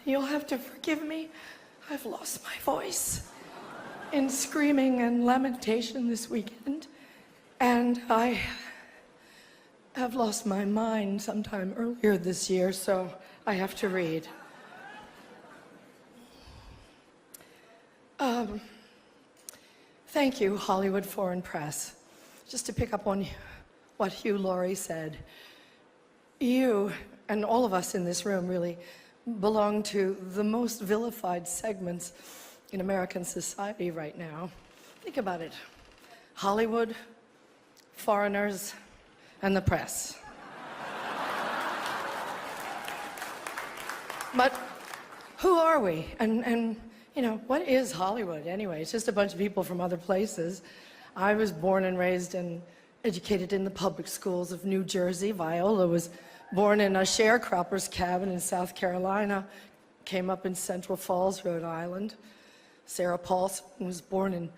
You'll have to forgive me. I've lost my voice in screaming and lamentation this weekend. And I have lost my mind sometime earlier this year, so I have to read. Thank you, Hollywood Foreign Press. Just to pick up on what Hugh Laurie said, you and all of us in this room really belong to the most vilified segments in American society right now. Think about it. Hollywood, foreigners, and the press. But who are we? And you know, what is Hollywood anyway? It's just a bunch of people from other places. I was born and raised and educated in the public schools of New Jersey. Viola was born in a sharecropper's cabin in South Carolina, came up in Central Falls, Rhode Island. Sarah Paulson was born in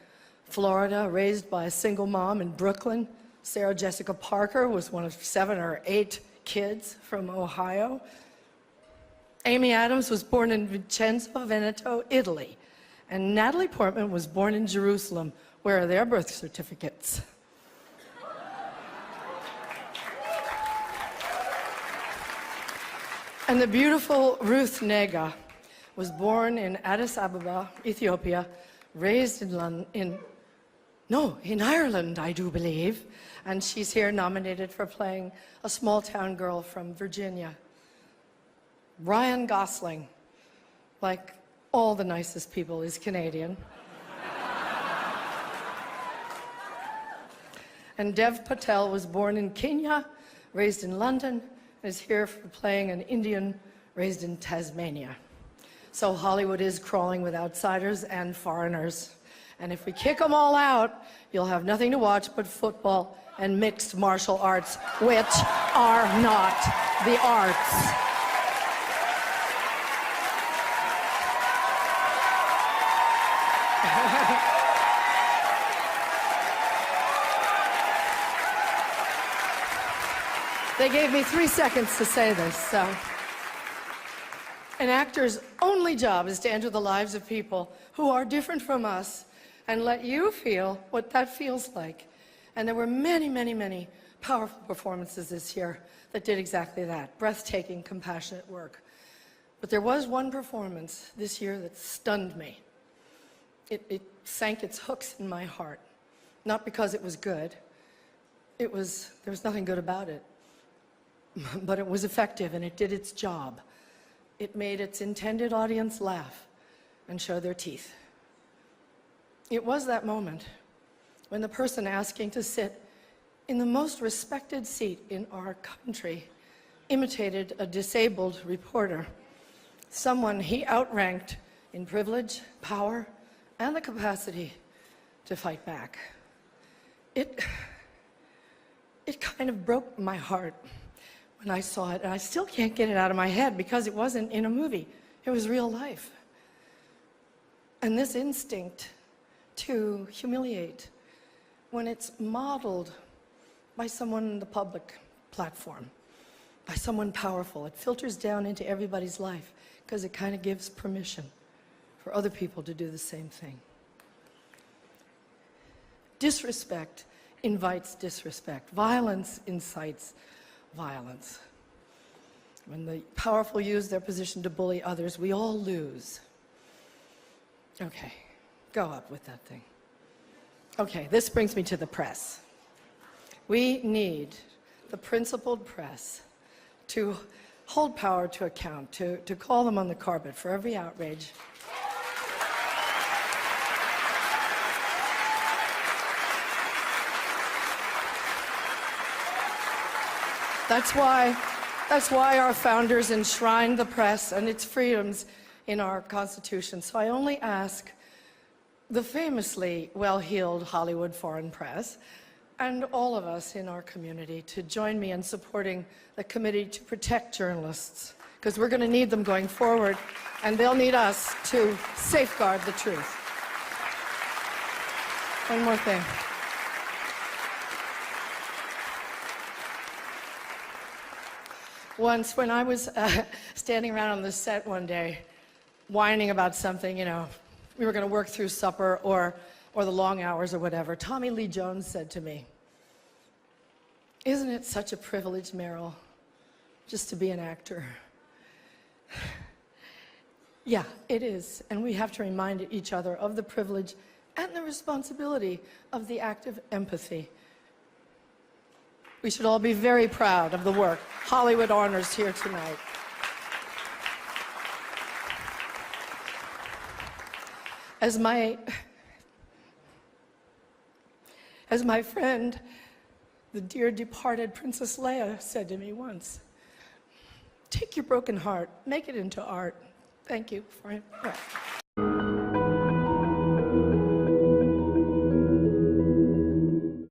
Florida, raised by a single mom in Brooklyn. Sarah Jessica Parker was one of 7 or 8 kids from Ohio. Amy Adams was born in Vicenza, Veneto, Italy. And Natalie Portman was born in Jerusalem. Where are their birth certificates? And the beautiful Ruth Nega was born in Addis Ababa, Ethiopia, raised in Ireland, I do believe. And she's here nominated for playing a small-town girl from Virginia. Ryan Gosling, like all the nicest people, is Canadian. And Dev Patel was born in Kenya, raised in London, and is here for playing an Indian raised in Tasmania. So Hollywood is crawling with outsiders and foreigners. And if we kick them all out, you'll have nothing to watch but football and mixed martial arts, which are not the arts. They gave me 3 seconds to say this, so. An actor's only job is to enter the lives of people who are different from us and let you feel what that feels like. And there were many, many, many powerful performances this year that did exactly that, breathtaking, compassionate work. But there was one performance this year that stunned me. It sank its hooks in my heart, not because it was good. There was nothing good about it. But it was effective, and it did its job. It made its intended audience laugh and show their teeth. It was that moment when the person asking to sit in the most respected seat in our country imitated a disabled reporter, someone he outranked in privilege, power, and the capacity to fight back. It kind of broke my heart when I saw it, and I still can't get it out of my head because it wasn't in a movie. It was real life. And this instinct to humiliate, when it's modeled by someone in the public platform, by someone powerful, it filters down into everybody's life because it kind of gives permission for other people to do the same thing. Disrespect invites disrespect. Violence incites violence. When the powerful use their position to bully others, we all lose. Okay, go up with that thing. Okay, this brings me to the press. We need the principled press to hold power to account, to call them on the carpet for every outrage. That's why our founders enshrined the press and its freedoms in our Constitution. So I only ask the famously well-heeled Hollywood Foreign Press and all of us in our community to join me in supporting the Committee to Protect Journalists, because we're going to need them going forward, and they'll need us to safeguard the truth. One more thing. Once, when I was standing around on the set one day, whining about something, we were going to work through supper or the long hours or whatever, Tommy Lee Jones said to me, "Isn't it such a privilege, Meryl, just to be an actor?" Yeah, it is, and we have to remind each other of the privilege and the responsibility of the act of empathy. We should all be very proud of the work Hollywood honors here tonight. As my friend, the dear departed Princess Leia, said to me once, "Take your broken heart, make it into art." Thank you for it.